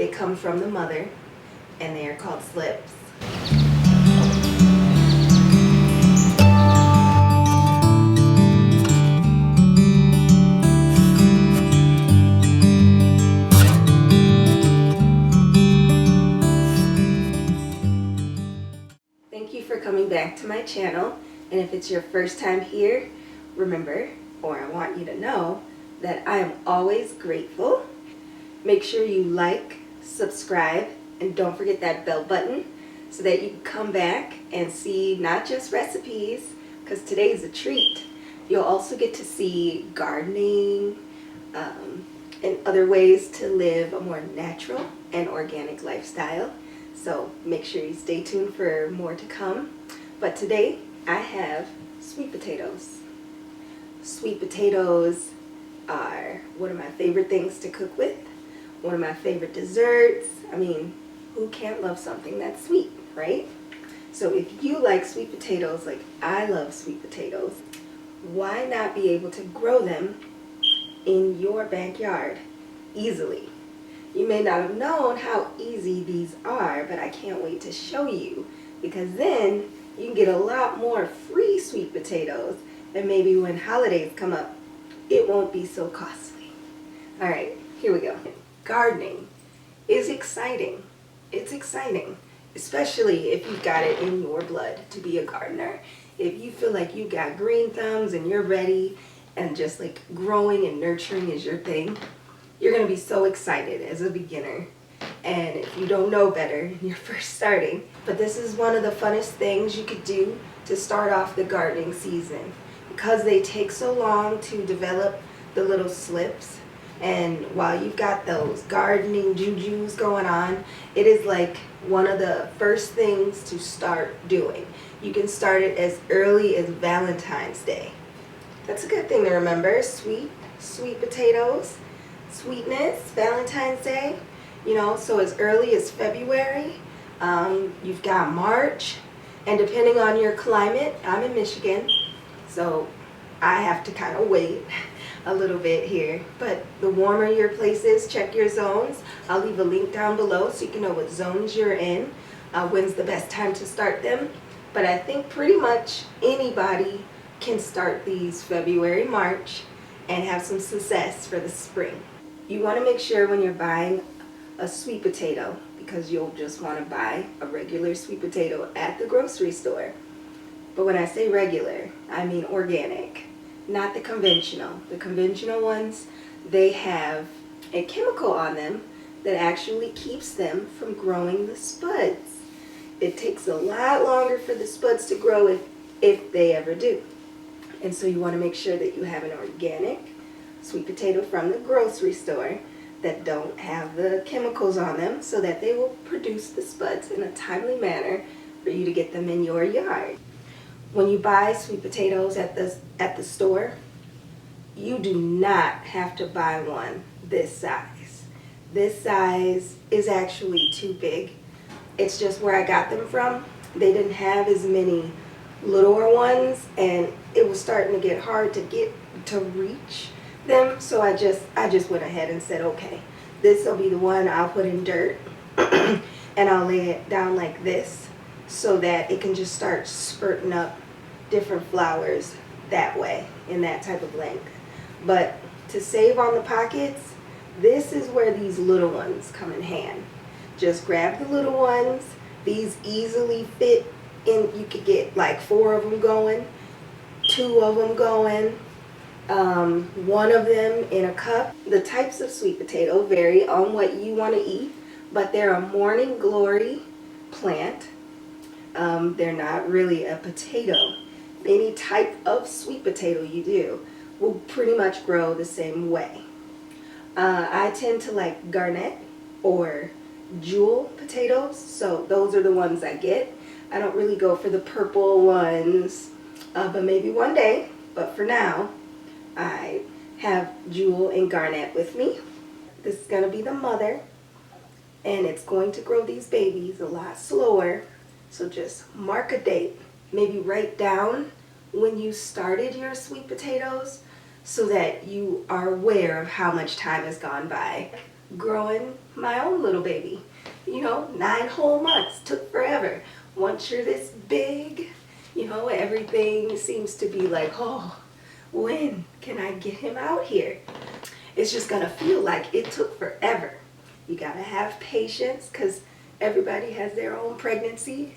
They come from the mother, and they are called slips. Thank you for coming back to my channel, and if it's your first time here, remember, or I want you to know, that I am always grateful. Make sure you like, subscribe, and don't forget that bell button so that you can come back and see not just recipes, because today's a treat. You'll also get to see gardening and other ways to live a more natural and organic lifestyle. So make sure you stay tuned for more to come. But today I have sweet potatoes. Sweet potatoes are one of my favorite things to cook with, one of my favorite desserts. I mean, who can't love something that's sweet, right? So if you like sweet potatoes like I love sweet potatoes, why not be able to grow them in your backyard easily? You may not have known how easy these are, but I can't wait to show you, because then you can get a lot more free sweet potatoes, and maybe when holidays come up, it won't be so costly. All right, here we go. Gardening is exciting. It's exciting, especially if you've got it in your blood to be a gardener. If you feel like you got green thumbs and you're ready and just like growing and nurturing is your thing, you're going to be so excited as a beginner. And if you don't know better, you're first starting. But this is one of the funnest things you could do to start off the gardening season, because they take so long to develop the little slips. And while you've got those gardening jujus going on, it is like one of the first things to start doing. You can start it as early as Valentine's Day. That's a good thing to remember. Sweet potatoes, sweetness, Valentine's Day. You know, so as early as February, you've got March, and depending on your climate, I'm in Michigan, so I have to kind of wait a little bit here. But the warmer your place is, check your zones. I'll leave a link down below so you can know what zones you're in, when's the best time to start them. But I think pretty much anybody can start these February, March, and have some success for the spring. You want to make sure when you're buying a sweet potato, because you'll just want to buy a regular sweet potato at the grocery store. But when I say regular, I mean organic, not the conventional. The conventional ones, they have a chemical on them that actually keeps them from growing the spuds. It takes a lot longer for the spuds to grow if they ever do. And so you want to make sure that you have an organic sweet potato from the grocery store that don't have the chemicals on them, so that they will produce the spuds in a timely manner for you to get them in your yard. When you buy sweet potatoes at the store, you do not have to buy one this size. This size is actually too big. It's just where I got them from. They didn't have as many littler ones, and it was starting to get hard to reach them. So I just went ahead and said, okay, this will be the one I'll put in dirt and I'll lay it down like this so that it can just start spurting up different flowers that way, in that type of length. But to save on the pockets, this is where these little ones come in hand. Just grab the little ones. These easily fit in. You could get like 4 of them going, 2 of them going, 1 of them in a cup. The types of sweet potato vary on what you want to eat, but they're a morning glory plant. They're not really a potato. Any type of sweet potato you do will pretty much grow the same way. I tend to like garnet or jewel potatoes, so those are the ones I get. I don't really go for the purple ones, but maybe one day. But for now, I have jewel and garnet with me. This is going to be the mother, and it's going to grow these babies a lot slower. So just mark a date. Maybe write down when you started your sweet potatoes so that you are aware of how much time has gone by. Growing my own little baby. You know, 9 whole months, took forever. Once you're this big, you know, everything seems to be like, oh, when can I get him out here? It's just gonna feel like it took forever. You gotta have patience because everybody has their own pregnancy,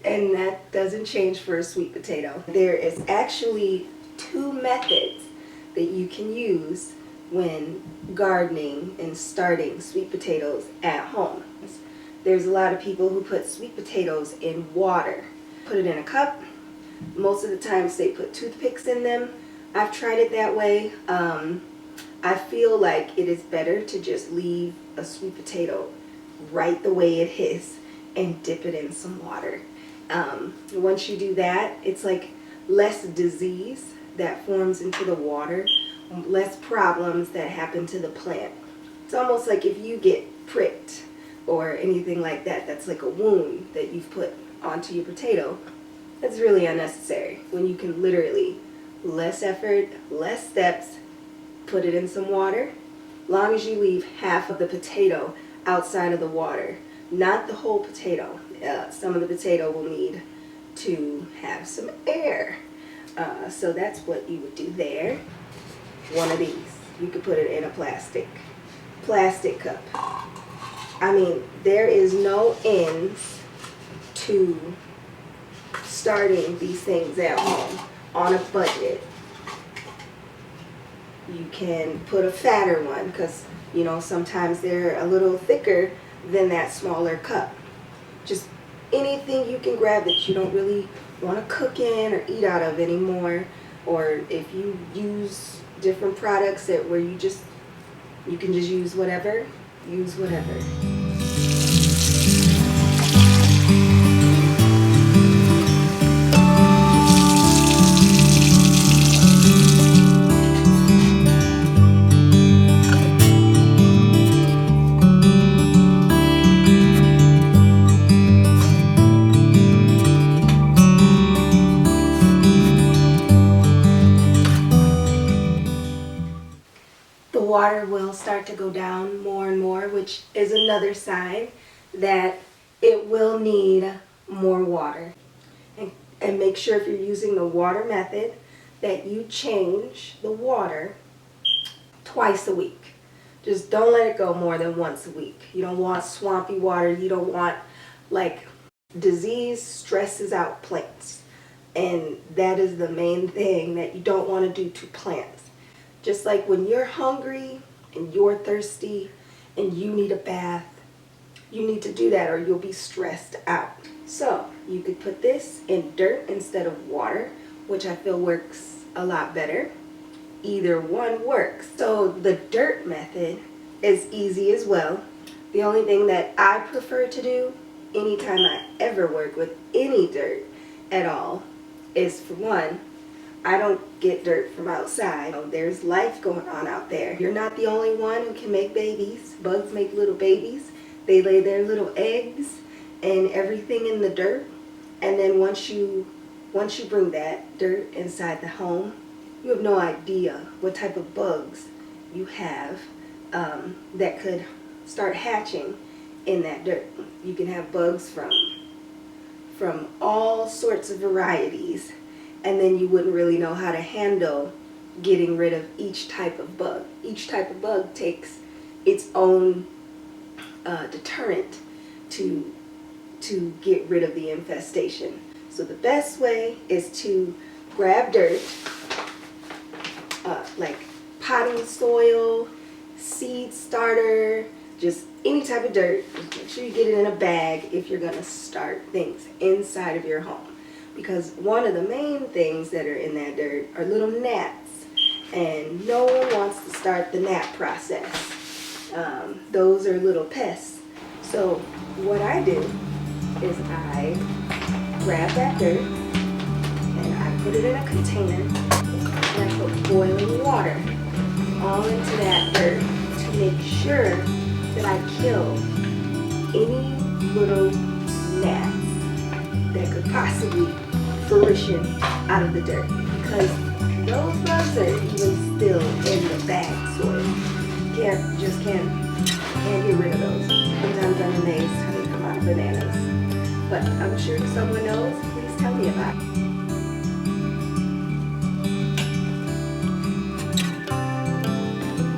and that doesn't change for a sweet potato. There is actually 2 methods that you can use when gardening and starting sweet potatoes at home. There's a lot of people who put sweet potatoes in water. Put it in a cup. Most of the times they put toothpicks in them. I've tried it that way. I feel like it is better to just leave a sweet potato right the way it is and dip it in some water. Once you do that, it's like less disease that forms into the water, less problems that happen to the plant. It's almost like if you get pricked or anything like that, that's like a wound that you've put onto your potato. That's really unnecessary when you can literally, less effort, less steps, put it in some water. Long as you leave half of the potato outside of the water, not the whole potato. Some of the potato will need to have some air. So that's what you would do there. One of these. You could put it in a plastic cup. I mean, there is no end to starting these things at home on a budget. You can put a fatter one because, you know, sometimes they're a little thicker than that smaller cup. Just anything you can grab that you don't really want to cook in or eat out of anymore, or if you use different products that where you can just use whatever. The water will start to go down more and more, which is another sign that it will need more water. And make sure if you're using the water method that you change the water twice a week. Just don't let it go more than once a week. You don't want swampy water. You don't want, like, disease stresses out plants. And that is the main thing that you don't want to do to plants. Just like when you're hungry and you're thirsty and you need a bath, you need to do that or you'll be stressed out. So you could put this in dirt instead of water, which I feel works a lot better. Either one works. So the dirt method is easy as well. The only thing that I prefer to do anytime I ever work with any dirt at all is, for one, I don't get dirt from outside. There's life going on out there. You're not the only one who can make babies. Bugs make little babies. They lay their little eggs and everything in the dirt. And then once you bring that dirt inside the home, you have no idea what type of bugs you have that could start hatching in that dirt. You can have bugs from all sorts of varieties, and then you wouldn't really know how to handle getting rid of each type of bug. Each type of bug takes its own deterrent to get rid of the infestation. So the best way is to grab dirt, like potting soil, seed starter, just any type of dirt. Just make sure you get it in a bag if you're gonna start things inside of your home. Because one of the main things that are in that dirt are little gnats, and no one wants to start the gnat process. Those are little pests. So what I do is I grab that dirt and I put it in a container and I put boiling water all into that dirt to make sure that I kill any little gnats that could possibly fruition out of the dirt, because those bugs are even still in the bag soil. Can't Can't get rid of those. Sometimes I'm amazed how they come out of bananas. But I'm sure someone knows. Please tell me about it.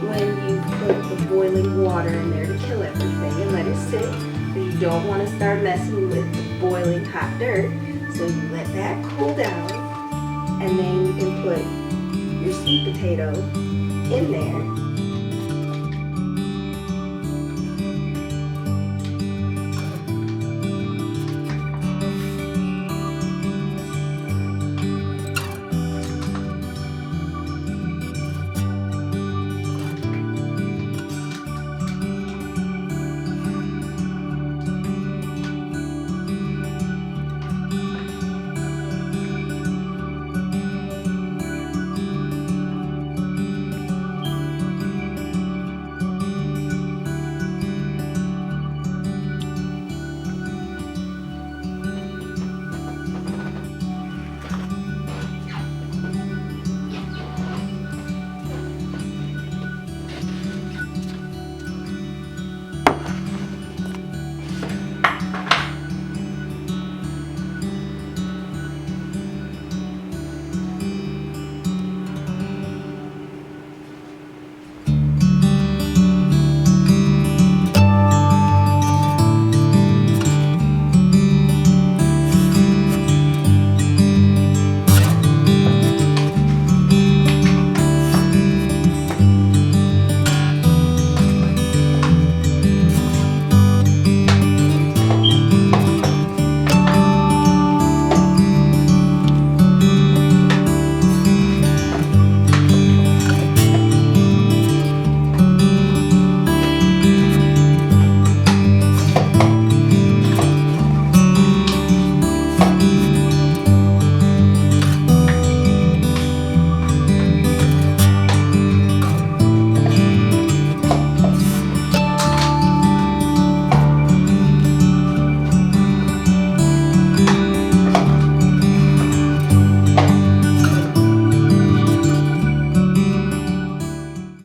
When you put the boiling water in there to kill everything and let it sit, because you don't want to start messing with the boiling hot dirt. So you let that cool down, and then you can put your sweet potato in there.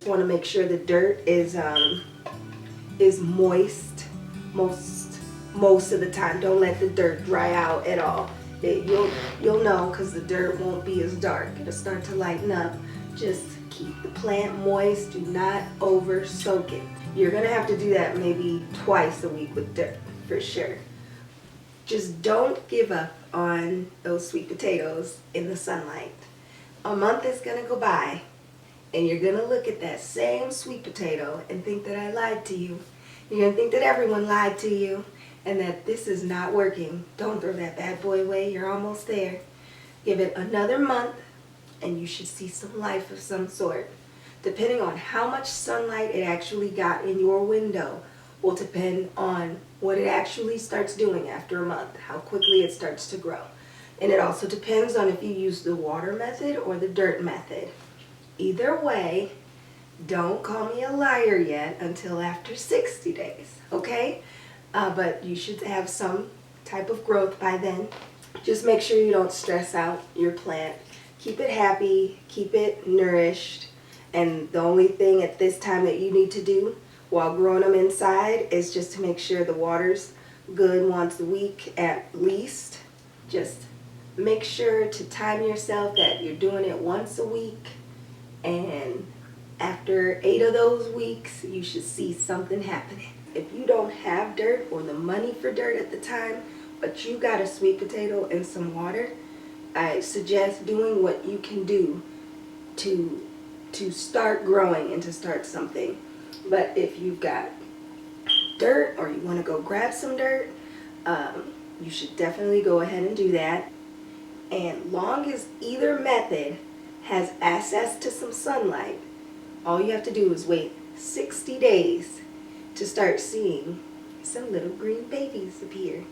Want to make sure the dirt is moist most of the time. Don't let the dirt dry out at all. You'll know because the dirt won't be as dark. It'll start to lighten up. Just keep the plant moist. Do not over soak it. You're gonna have to do that maybe twice a week with dirt for sure. Just don't give up on those sweet potatoes in the sunlight. A month is gonna go by and you're gonna look at that same sweet potato and think that I lied to you. You're gonna think that everyone lied to you and that this is not working. Don't throw that bad boy away, you're almost there. Give it another month and you should see some life of some sort. Depending on how much sunlight it actually got in your window will depend on what it actually starts doing after a month, how quickly it starts to grow. And it also depends on if you use the water method or the dirt method. Either way, don't call me a liar yet until after 60 days, okay? But you should have some type of growth by then. Just make sure you don't stress out your plant. Keep it happy, keep it nourished, and the only thing at this time that you need to do while growing them inside is just to make sure the water's good once a week at least. Just make sure to time yourself that you're doing it once a week. And after 8 of those weeks, you should see something happening. If you don't have dirt or the money for dirt at the time, but you got a sweet potato and some water, I suggest doing what you can do to start growing and to start something. But if you've got dirt or you want to go grab some dirt, you should definitely go ahead and do that. And long as either method has access to some sunlight, all you have to do is wait 60 days to start seeing some little green babies appear.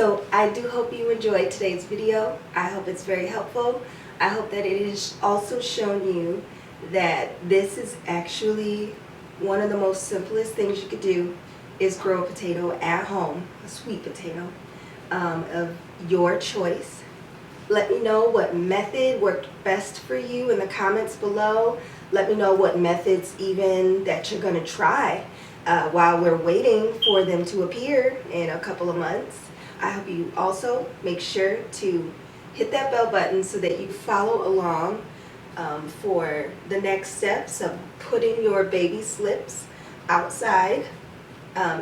So I do hope you enjoyed today's video. I hope it's very helpful. I hope that it has also shown you that this is actually one of the most simplest things you could do is grow a potato at home, a sweet potato of your choice. Let me know what method worked best for you in the comments below. Let me know what methods even that you're going to try while we're waiting for them to appear in a couple of months. I hope you also make sure to hit that bell button so that you follow along for the next steps of putting your baby slips outside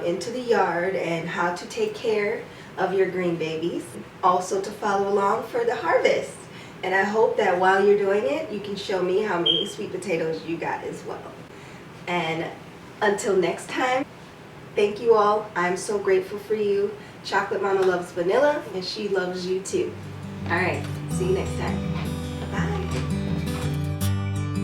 into the yard and how to take care of your green babies. Also to follow along for the harvest. And I hope that while you're doing it, you can show me how many sweet potatoes you got as well. And until next time, thank you all. I'm so grateful for you. Chocolate Mama loves vanilla, and she loves you too. All right, see you next time.